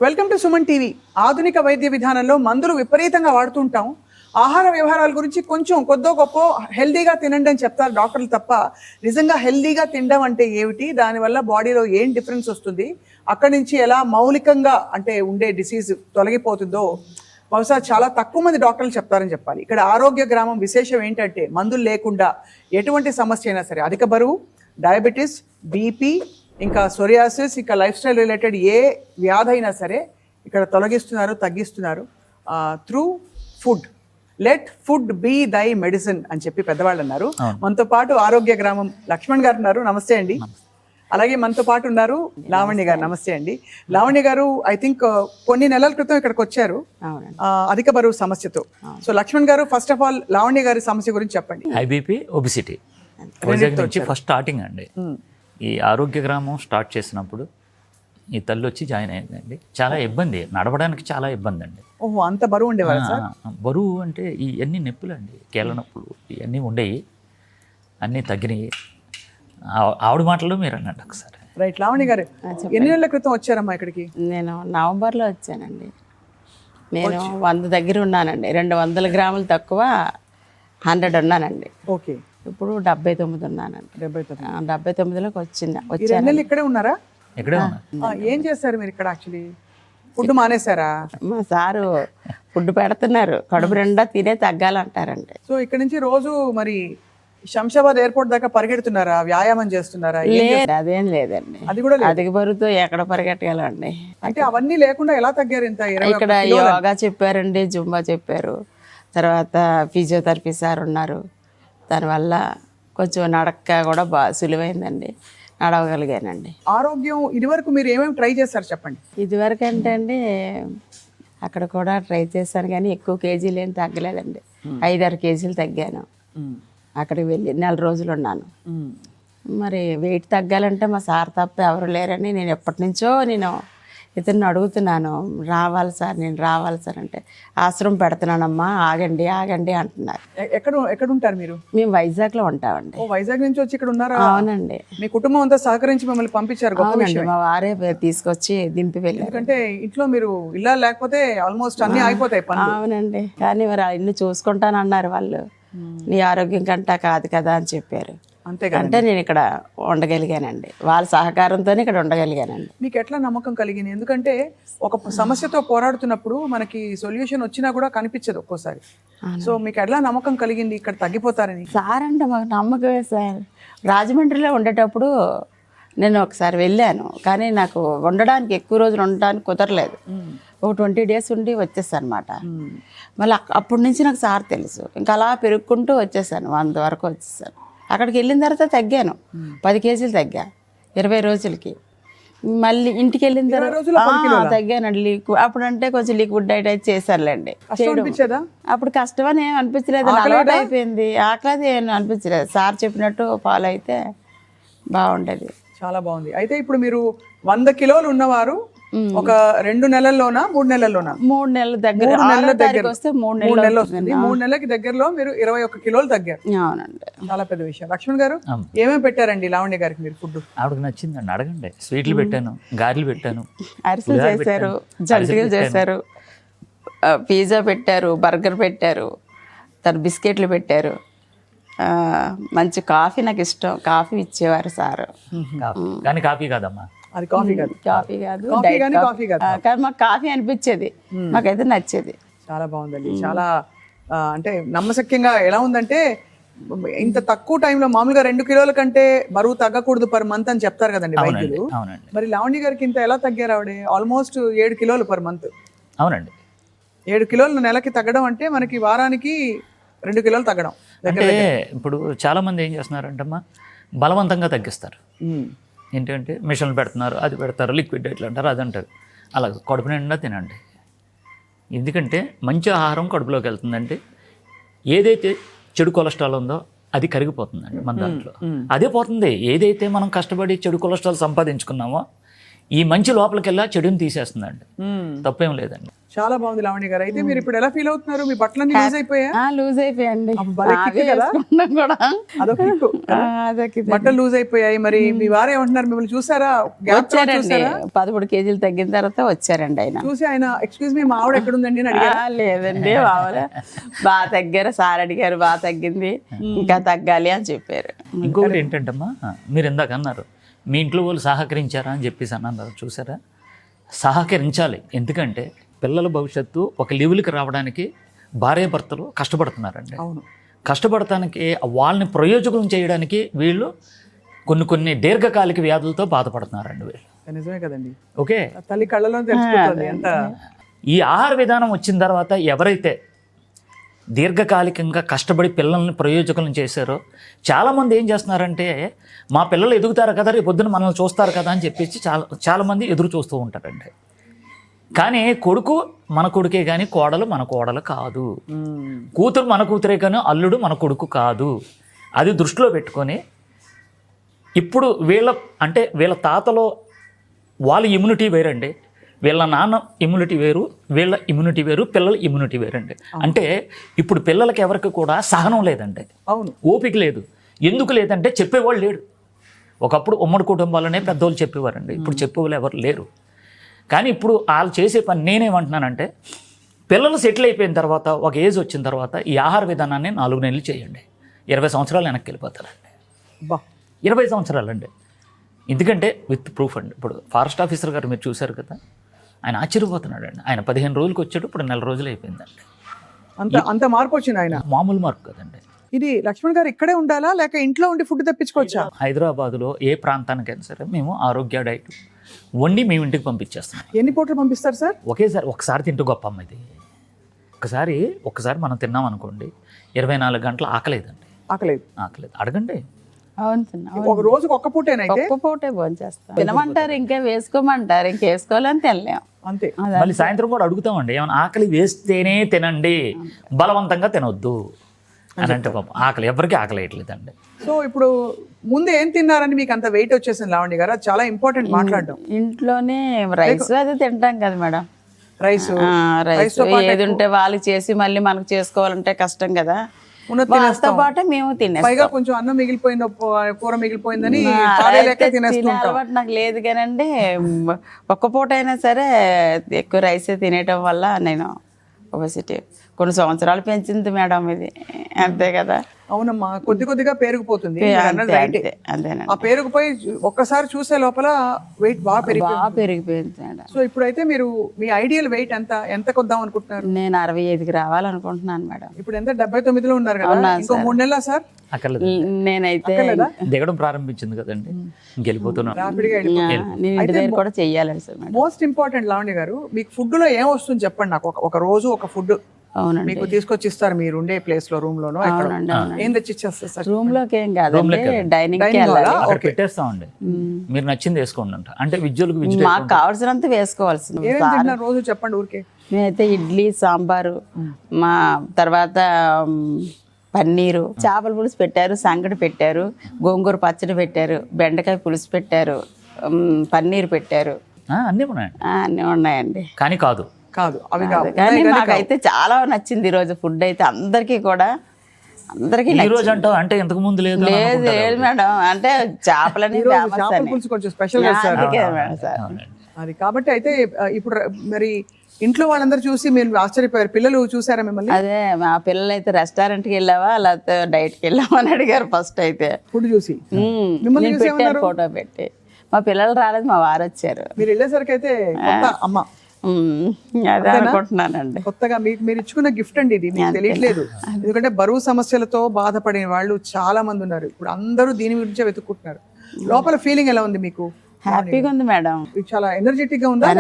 Welcome to Suman TV. ఆధునిక వైద్య విధానంలో మందులు విపరీతంగా వాడుతుంటాం. ఆహార వ్యవహారాల గురించి కొంచెం కొద్దో గొప్ప హెల్దీగా తినండి అని చెప్తారు డాక్టర్లు తప్ప నిజంగా హెల్దీగా తినడం అంటే ఏమిటి, దానివల్ల బాడీలో ఏం డిఫరెన్స్ వస్తుంది, అక్కడి నుంచి ఎలా మౌలికంగా అంటే ఉండే డిసీజ్ తొలగిపోతుందో బహుశా చాలా తక్కువ మంది డాక్టర్లు చెప్తారని చెప్పాలి. ఇక్కడ ఆరోగ్య గ్రామం విశేషం ఏంటంటే మందులు లేకుండా ఎటువంటి సమస్య అయినా సరే, అధిక బరువు, డయాబెటీస్, బీపీ, ఇంకా సోరియాసిస్, ఇంకా లైఫ్ స్టైల్ రిలేటెడ్ ఏ వ్యాధి అయినా సరే ఇక్కడ తొలగిస్తున్నారు, తగ్గిస్తున్నారు through food. Let food be thy medicine అని చెప్పి పెద్దవాళ్ళు అన్నారు. మనతో పాటు ఆరోగ్య గ్రామం లక్ష్మణ్ గారు ఉన్నారు. నమస్తే అండి. అలాగే మనతో పాటు ఉన్నారు లావణ్య గారు. నమస్తే అండి. లావణ్య గారు ఐ థింక్ కొన్ని నెలల క్రితం ఇక్కడికి వచ్చారు అధిక బరువు సమస్యతో. సో లక్ష్మణ్ గారు, ఫస్ట్ ఆఫ్ ఆల్ లావణ్య గారి సమస్య గురించి చెప్పండి. High BP, obesity first starting అండి. ఈ ఆరోగ్య గ్రామం స్టార్ట్ చేసినప్పుడు ఈ తల్లి వచ్చి జాయిన్ అయిందండి. చాలా ఇబ్బంది, నడవడానికి చాలా ఇబ్బంది అండి. ఓహో, అంత బరువు ఉండేవారు సార్? బరువు అంటే ఇవన్నీ నొప్పులు అండి, కీళ్ళ నొప్పులు ఇవన్నీ ఉండేవి, అన్నీ తగ్గినాయి. ఆవిడ మాటలు మీరు అన్నట్టు ఒకసారి. రైట్. లావణ్య గారు, ఎన్ని నెలల క్రితం వచ్చారమ్మా ఇక్కడికి? నేను నవంబర్లో వచ్చానండి. నేను 100 దగ్గర ఉన్నానండి. 200 గ్రాములు తక్కువ 100 ఉన్నానండి. ఓకే. ఇప్పుడు 79 ఉన్నానండి. 79లోకి వచ్చాను. ఇక్కడే ఉన్నారా? ఇక్కడే ఏం చేస్తారు మీరు ఇక్కడ? యాక్చువల్లీ ఫుడ్ మానేశారా? మా సారు ఫుడ్ పెడుతున్నారు, కడుపు నిండా తినే తగ్గాలంటారండి. సో ఇక్కడ నుంచి రోజు మరి శంషాబాద్ ఎయిర్పోర్ట్ దాకా పరిగెడుతున్నారా, వ్యాయామం చేస్తున్నారా? అదేం లేదండి. అది కూడా అధిక బరువుతో ఎక్కడ పరిగెట్టగలండి? అంటే అవన్నీ లేకుండా ఎలా తగ్గారు ఇంత? ఇక్కడ యోగా చెప్పారండి, జుంబా చెప్పారు, తర్వాత ఫిజియోథెరపీ సార్ ఉన్నారు. దానివల్ల కొంచెం నడక కూడా బాగా సులువైందండి, నడవగలిగానండి. ఆరోగ్యం ఇదివరకు మీరు ఏమేమి ట్రై చేస్తారు చెప్పండి. ఇదివరకు అంటే అండి అక్కడ కూడా ట్రై చేశాను, కానీ ఎక్కువ కేజీలు ఏం తగ్గలేదండి. 5-6 కేజీలు తగ్గాను. అక్కడికి వెళ్ళి 4 రోజులు ఉన్నాను. మరి వెయిట్ తగ్గాలంటే మా సార్ తప్ప ఎవరు లేరని నేను ఎప్పటి నుంచో ఇతన్ని అడుగుతున్నాను, రావాలి సార్, నేను రావాలి సార్ అంటే, ఆశ్రమం పెడుతున్నానమ్మా, ఆగండి ఆగండి అంటున్నారు. ఎక్కడ ఉంటారు మీరు? మేము వైజాగ్లో ఉంటామండి. వైజాగ్ నుంచి వచ్చి ఇక్కడ ఉన్నారా? అవునండి. మీ కుటుంబం అంతా సహకరించి మిమ్మల్ని పంపించారు? అవునండి, మా వారే తీసుకొచ్చి దింపి వెళ్ళారు. ఎందుకంటే ఇంట్లో మీరు ఇల్లు లేకపోతే ఆల్మోస్ట్ అన్ని అయిపోతాయి. అవునండి, కానీ మరి ఇల్లు చూసుకుంటానన్నారు వాళ్ళు. నీ ఆరోగ్యం కంటా కాదు కదా అని చెప్పారు. అంటే నేను ఇక్కడ ఉండగలిగానండి, వాళ్ళ సహకారంతోనే ఇక్కడ ఉండగలిగానండి. మీకు ఎట్లా నమ్మకం కలిగింది? ఎందుకంటే ఒక సమస్యతో పోరాడుతున్నప్పుడు మనకి సొల్యూషన్ వచ్చినా కూడా కనిపించదు ఒక్కోసారి. సో మీకు ఎట్లా నమ్మకం కలిగింది ఇక్కడ తగ్గిపోతారని? సార్ అంటే మాకు నమ్మకమే సార్. రాజమండ్రిలో ఉండేటప్పుడు నేను ఒకసారి వెళ్ళాను, కానీ నాకు ఉండడానికి ఎక్కువ రోజులు ఉండడానికి కుదరలేదు. ఒక 20 డేస్ ఉండి వచ్చేసాను అనమాట. మళ్ళీ అప్పటి నుంచి నాకు సార్ తెలుసు. ఇంకా అలా పెరుగుకుంటూ వచ్చేసాను, 100 వరకు వచ్చేసాను. అక్కడికి వెళ్ళిన తర్వాత తగ్గాను, 10 కేజీలు తగ్గా 20 రోజులకి. మళ్ళీ ఇంటికి వెళ్ళిన తర్వాత తగ్గానండి. అప్పుడు అంటే కొంచెం లిక్విడ్ డైట్ అయితే చేశారులేండి. అప్పుడు కష్టమని ఏం అనిపించలేదు, అలవాటు అయిపోయింది. ఆకలి ఏం అనిపించలేదు, సార్ చెప్పినట్టు ఫాలో అయితే బాగుండేది. చాలా బాగుంది. అయితే ఇప్పుడు మీరు 100 కిలోలు ఉన్నవారు ఒక 2 నెలల్లోనా 3 నెలల్లోనా? 3 నెలల దగ్గర. 3 నెలల దగ్గర వస్తే 3 నెలలు వస్తుంది. 3 నెలలకి దగ్గరలో మీరు 21 కిలోలు తగ్గారు. అవునండి, చాలా పెద్ద విషయం. లక్ష్మణ్ గారు, ఏమేమి పెట్టారండి లావణ్య గారికి మీరు ఫుడ్? ఆవిడకి నచ్చిందండి, అడగండి. స్వీట్లు పెట్టాను, గారెలు పెట్టాను, అరిసెలు చేశారు, జంతికలు చేశారు, పిజ్జా పెట్టారు, బర్గర్ పెట్టారు, బిస్కెట్లు పెట్టారు. మంచి కాఫీ, నాకు ఇష్టం, కాఫీ ఇచ్చేవారు సార్. కానీ కాఫీ కాదమ్మా, అది కాఫీ కాదు. కాఫీ కాదు, కాఫీ కాదు, కానీ మాకు కాఫీ అనిపించేది, మాకైతే నచ్చేది. చాలా బాగుందండి. చాలా అంటే నమ్మశక్యంగా ఎలా ఉందంటే, ఇంత తక్కువ టైంలో మామూలుగా 2 కిలోల కంటే బరువు తగ్గకూడదు పర్ మంత్ అని చెప్తారు కదండి వైద్యులు. మరి లావణ్య గారికి ఇంత ఎలా తగ్గారు? ఆవిడ ఆల్మోస్ట్ 7 కిలోలు పర్ మంత్. అవునండి, 7 కిలోలు నెలకి తగ్గడం అంటే మనకి వారానికి 2 కిలోలు తగ్గడం. అంటే ఇప్పుడు చాలా మంది ఏం చేస్తున్నారంటే అమ్మా, బలవంతంగా తగ్గిస్తారు. ఏంటంటే మిషన్లు పెడుతున్నారు, అది పెడతారు, లిక్విడ్ డైట్లు అంటారు, అది అంటారు. అలా కడుపు నిండా తినండి. ఎందుకంటే మంచి ఆహారం కడుపులోకి వెళ్తుందంటే ఏదైతే చెడు కొలెస్ట్రాల్ ఉందో అది కరిగిపోతుందండి మన దాంట్లో. అదే పోతుంది. ఏదైతే మనం కష్టపడి చెడు కొలెస్ట్రాల్ సంపాదించుకున్నామో ఈ మంచి లోపలికెళ్ళా చెడుని తీసేస్తుందండి. తప్పేం లేదండి. చాలా బాగుంది లావణ్య గారు. అయితే మీరు ఇప్పుడు ఎలా ఫీల్ అవుతున్నారు? మీ బట్టలన్నీ లూజ్ అయిపోయా? లూజ్ అయిపోయండి. భలే కిక్కు కదా? కూడా అదొక కిక్కు కదా? అదొక బట్టలు లూజ్ అయిపోయాయి. మరి మీ వారు ఏమంటున్నారు? మిమ్మల్ని చూసారా? గ్యాప్ వచ్చారండి. 13 కేజీలు తగ్గిన తర్వాత వచ్చారండి ఆయన. చూసి ఆయన ఎక్స్క్యూజ్ మీ, మా ఆవిడ ఎక్కడుందండి అని అడిగారు. లేదండి, మామూలు బాగా తగ్గారు. సార్ అడిగారు, బాగా తగ్గింది, ఇంకా తగ్గాలి అని చెప్పారు. ఇంకొకటి ఏంటంటమ్మా, మీరు ఇందాక అన్నారు మీ ఇంట్లో వాళ్ళు సహకరించారా అని చెప్పేసి అన్నారు. చూసారా, సహకరించాలి. ఎందుకంటే పిల్లల భవిష్యత్తు ఒక లెవెల్కి రావడానికి భార్యాభర్తలు కష్టపడుతున్నారండి. అవును. కష్టపడటానికి వాళ్ళని ప్రయోజకులను చేయడానికి వీళ్ళు కొన్ని దీర్ఘకాలిక వ్యాధులతో బాధపడుతున్నారండి వీళ్ళు. నిజమే కదండి. ఓకే, తల్లి కళ్ళలో తెలిసిపోతుంది ఎంత. ఈ ఆహార విధానం వచ్చిన తర్వాత ఎవరైతే దీర్ఘకాలికంగా కష్టపడి పిల్లల్ని ప్రయోజకులను చేశారో చాలామంది ఏం చేస్తున్నారంటే మా పిల్లలు ఎదుగుతారు కదా, రేపు పొద్దున మనల్ని చూస్తారు కదా అని చెప్పేసి చాలామంది ఎదురు చూస్తూ ఉంటారండి. కానీ కొడుకు మన కొడుకే కానీ కోడలు మన కోడలు కాదు, కూతురు మన కూతురే కానీ అల్లుడు మన కొడుకు కాదు. అది దృష్టిలో పెట్టుకొని ఇప్పుడు వీళ్ళ తాతలో వాళ్ళ ఇమ్యూనిటీ వేరండి, వీళ్ళ నాన్న ఇమ్యూనిటీ వేరు, వీళ్ళ ఇమ్యూనిటీ వేరు, పిల్లల ఇమ్యూనిటీ వేరండి. అంటే ఇప్పుడు పిల్లలకి ఎవరికి కూడా సహనం లేదండి. అవును. ఓపిక లేదు. ఎందుకు లేదంటే చెప్పేవాళ్ళు లేడు. ఒకప్పుడు ఉమ్మడి కుటుంబాలనే పెద్దవాళ్ళు చెప్పేవారండి, ఇప్పుడు చెప్పేవాళ్ళు ఎవరు లేరు. కానీ ఇప్పుడు వాళ్ళు చేసే పని నేనేమంటున్నానంటే పిల్లలు సెటిల్ అయిపోయిన తర్వాత ఒక ఏజ్ వచ్చిన తర్వాత ఈ ఆహార విధానాన్ని 4 నెలలు చేయండి, 20 సంవత్సరాలు వెనక్కి వెళ్ళిపోతారండి. 20 సంవత్సరాలండి. ఎందుకంటే విత్ ప్రూఫ్ అండి. ఇప్పుడు ఫారెస్ట్ ఆఫీసర్ గారు మీరు చూశారు కదా, ఆయన ఆశ్చర్యపోతున్నాడు అండి. ఆయన 15 రోజులకి వచ్చాడు, ఇప్పుడు 4 రోజులు అయిపోయిందండి. అంత మార్పు వచ్చింది ఆయన. మామూలు మార్పు కదండి. ఇది లక్ష్మణ్ గారు ఇక్కడే ఉండాలా లేక ఇంట్లో ఉండి ఫుడ్ తెప్పించుకోవచ్చా? హైదరాబాద్లో ఏ ప్రాంతానికైనా సరే మేము ఆరోగ్య డైట్ వండి మేము ఇంటికి పంపించేస్తున్నాం. ఎన్ని పూటలు పంపిస్తారు సార్? ఒకసారి తింటూ గొప్ప అమ్మ ఇది. ఒక్కసారి మనం తిన్నాం అనుకోండి 24 గంటలు ఆకలేదండి. ఆకలేదు అడగండి. ఒక రోజుకి ఒక్క పూటేనైతే ఒక్క పూటే భోంచేస్తాం. తినమంటారు, ఇంకా వేసుకోమంటారు, ఇంక వేసుకోవాలని తినలేం అంతే. మళ్ళీ సాయంత్రం కూడా అడుగుతామండి, ఏమైనా ఆకలి వేస్తేనే తినండి, బలవంతంగా తినొద్దు అని అంటే పాపం ఆకలి ఎవరికి ఆకలి వేయట్లేదండి. సో ఇప్పుడు ముందు ఏం తిన్నారని మీకు అంత వెయిట్ వచ్చేసింది లావణ్య గారు? అది చాలా ఇంపార్టెంట్ మాట్లాడడం. ఇంట్లోనే రైస్ అది తింటాం కదా మేడం. రైస్ ఏది ఉంటే వాళ్ళకి చేసి మళ్ళీ మనకు చేసుకోవాలంటే కష్టం కదా, వాళ్ళతో పాటు మేము తినేస్తాం. పైగా కొంచెం అన్నం మిగిలిపోయింది, కూర మిగిలిపోయిందని తినే అలవాటు నాకు లేదు కానండి. ఒక్క పూట అయినా సరే ఎక్కువ రైసే తినేయటం వల్ల నేను ఒబెసిటీ కొన్ని సంవత్సరాలు పెంచింది మేడం ఇది, అంతే కదా. అవునమ్మా, కొద్దిగా పెరిగిపోతుంది. అంతేనండి. ఆ పెరిగిపోయి ఒక్కసారి చూసే లోపల వెయిట్ బాగా పెరిగిపోయింది మేడం. సో ఇప్పుడైతే మీరు మీ ఐడియల్ వెయిట్ ఎంత కొద్దాం అనుకుంటున్నారు? నేను 65కి రావాలనుకుంటున్నాను మేడం. ఇప్పుడు ఎంత 79లో ఉన్నారు కదా, ఇంకో 3 నెలలా సార్? నేనైతే దిగడం ప్రారంభించింది కదండి, గెలిపోతున్నాను. నేను ఇంటి దగ్గర కూడా చెయ్యాలని సార్. మోస్ట్ ఇంపార్టెంట్ లావణ్య గారు, మీకు ఫుడ్ లో ఏం వస్తుంది చెప్పండి నాకు. ఒక రోజు ఒక ఫుడ్ మీకు తీసుకొచ్చి ఇస్తారు మీరు ఉండే ప్లేస్ లో, రూమ్ లోనో ఏం తెచ్చి ఇచ్చేస్తారు సార్? రూమ్ లోకి ఏం కాదండి, డైనింగ్ పెట్టేస్తామండి, మీరు నచ్చింది వేసుకోండి అంట. అంటే విద్యులకు మాకు కావాల్సినంత వేసుకోవాల్సింది. రోజు చెప్పండి ఊరికే. మేమైతే ఇడ్లీ, సాంబారు, మా తర్వాత పన్నీరు, చేపల పులుసు పెట్టారు, సంగటి పెట్టారు, గోంగూర పచ్చడి పెట్టారు, బెండకాయ పులుసు పెట్టారు, పన్నీర్ పెట్టారు, అన్నీ ఉన్నాయండి. కానీ కాదు అవి కానీ మాకైతే చాలా నచ్చింది ఈరోజు ఫుడ్ అయితే. అందరికీ అందరికీ అంటే ఇంతకు ముందు లేదు మేడం. అంటే చేపలని స్పెషల్ అది కాబట్టి. అయితే ఇప్పుడు మరి ఇంట్లో వాళ్ళందరూ చూసి మీరు ఆశ్చర్యపోయారు, పిల్లలు చూసారా మిమ్మల్ని? అదే, మా పిల్లలు అయితే రెస్టారెంట్కి వెళ్ళావా లేకపోతే డైట్కి వెళ్ళావా అని అడిగారు ఫస్ట్. అయితే ఫుడ్ చూసి ఫోటో పెట్టి. మా పిల్లలు రాలేదు, మా వారు వచ్చారు. మీరు వెళ్ళేసరికి అయితే అమ్మ అదే అనుకుంటున్నానండి. కొత్తగా మీరు ఇచ్చుకున్న గిఫ్ట్ అండి ఇది, మీకు తెలియట్లేదు. ఎందుకంటే బరువు సమస్యలతో బాధపడిన వాళ్ళు చాలా మంది ఉన్నారు. ఇప్పుడు అందరూ దీని గురించే వెతుక్కుంటున్నారు. లోపల ఫీలింగ్ ఎలా ఉంది మీకు? హ్యాపీగా ఉంది మేడం. చాలా ఎనర్జెటిక్ గా ఉందా?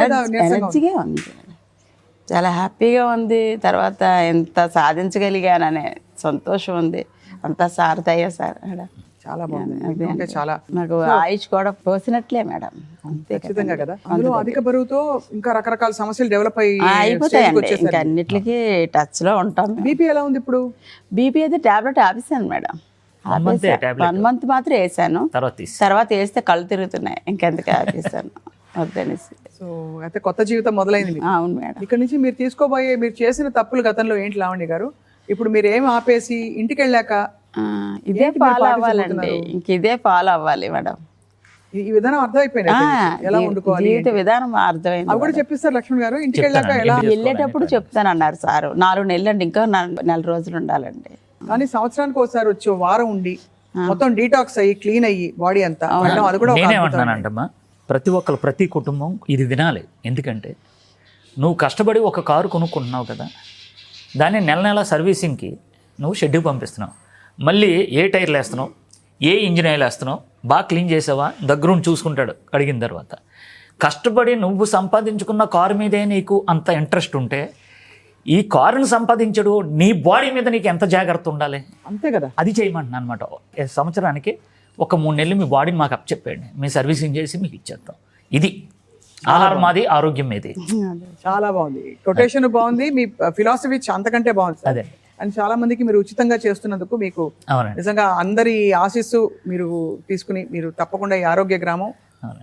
ఎనర్జీగా ఉంది, చాలా హ్యాపీగా ఉంది. తర్వాత ఎంత సాధించగలిగాననే సంతోషం ఉంది. అంతా సార్ దయ సార్. చాలా బాగుంది. చాలా నాకు ఆయుష్ కూడా పోసినట్లే మేడం. ఖచ్చితంగా కదా. అందులో అధిక బరువుతో ఇంకా రకరకాల సమస్యలు డెవలప్ అయిపోతాయండి. ఇంకా అన్నిటికీ టచ్ లో ఉంటాం. బీపీ ఎలా ఉంది ఇప్పుడు? బీపీ అయితే టాబ్లెట్ ఆపేసాను మేడం. 1 మంత్ మాత్రం వేసాను. తర్వాత వేస్తే కళ్ళు తిరుగుతున్నాయి, ఇంకెందుకు ఆపేసాను. వద్దనేసి. సో అయితే కొత్త జీవితం మొదలైంది మీకు. అవును మేడం. ఇక్కడ నుంచి మీరు తీసుకోబోయే, మీరు చేసిన తప్పులు గతంలో ఏంటి లావణ్య గారు? ఇప్పుడు మీరు ఏం ఆపేసి ఇంటికి వెళ్ళాక ఇదే ఫాలో అవ్వాలండి, ఇంక ఇదే ఫాలో అవ్వాలి మేడం. ఈ విధానం అర్థమైపోయింది ఎలా వండుకోవాలి, జీవిత విధానం అర్థమైంది. అవి కూడా చెప్పిస్తారు లక్ష్మణ్ గారు. ఇంటికి వెళ్ళాక ఎలా? వెళ్ళేటప్పుడు చెప్తానన్నారు సారు, 4 నెలలు అండి, ఇంకా 4 రోజులు ఉండాలండి. కానీ సంవత్సరానికి ఒకసారి వచ్చి వారం ఉండి మొత్తం డీటాక్స్ అయ్యి క్లీన్ అయ్యి బాడీ అంతా వెళ్ళడం, అది కూడా ఒక అద్భుతం. నేనేమంటున్నానంటమ్మా, ప్రతి కుటుంబం ఇది వినాలి. ఎందుకంటే నువ్వు కష్టపడి ఒక కారు కొనుక్కుంటున్నావు కదా, దాన్ని నెల సర్వీసింగ్కి నువ్వు షెడ్యూల్ పంపిస్తున్నావు. మళ్ళీ ఏ టైర్లు వేస్తున్నావు, ఏ ఇంజిన్ ఆయిల్ వేస్తున్నావు, బాగా క్లీన్ చేసావా, దగ్గరుండి చూసుకుంటాడు అడిగిన తర్వాత. కష్టపడి నువ్వు సంపాదించుకున్న కారు మీదే నీకు అంత ఇంట్రెస్ట్ ఉంటే ఈ కారుని సంపాదించడు నీ బాడీ మీద నీకు ఎంత జాగ్రత్త ఉండాలి? అంతే కదా. అది చేయమంటున్నా అనమాట. సంవత్సరానికి ఒక 3 నెలలు మీ బాడీని మాకు అప్పచెప్పండి, మేము సర్వీసింగ్ చేసి మీకు ఇచ్చేస్తాం. ఇది ఆహారం మాది, ఆరోగ్యం మీది. చాలా బాగుంది, కొటేషన్ బాగుంది, మీ ఫిలాసఫీ అంతకంటే బాగుంది సార్. అదే. అండ్ చాలా మందికి మీరు ఉచితంగా చేస్తున్నందుకు మీకు అవునండి. నిజంగా అందరి ఆశీస్సు మీరు తీసుకుని మీరు తప్పకుండా ఈ ఆరోగ్య గ్రామం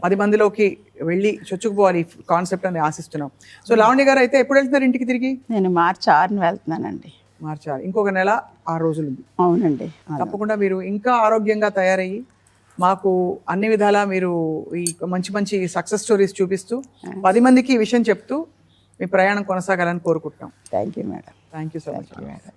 10 మందిలోకి వెళ్ళి చొచ్చుకుపోవాలి కాన్సెప్ట్ అని ఆశిస్తున్నాం. సో లావణ్య గారు అయితే ఎప్పుడు వెళ్తున్నారు ఇంటికి తిరిగి? నేను మార్చి 6న వెళ్తున్నానండి. మార్చి 6, ఇంకొక నెల 6 రోజులు ఉంది. అవునండి. తప్పకుండా మీరు ఇంకా ఆరోగ్యంగా తయారయ్యి మాకు అన్ని విధాలా మీరు ఈ మంచి సక్సెస్ స్టోరీస్ చూపిస్తూ 10 మందికి ఈ విషయం చెప్తూ మీ ప్రయాణం కొనసాగాలని కోరుకుంటున్నాం. Thank you madam. Thank you so much. Madam.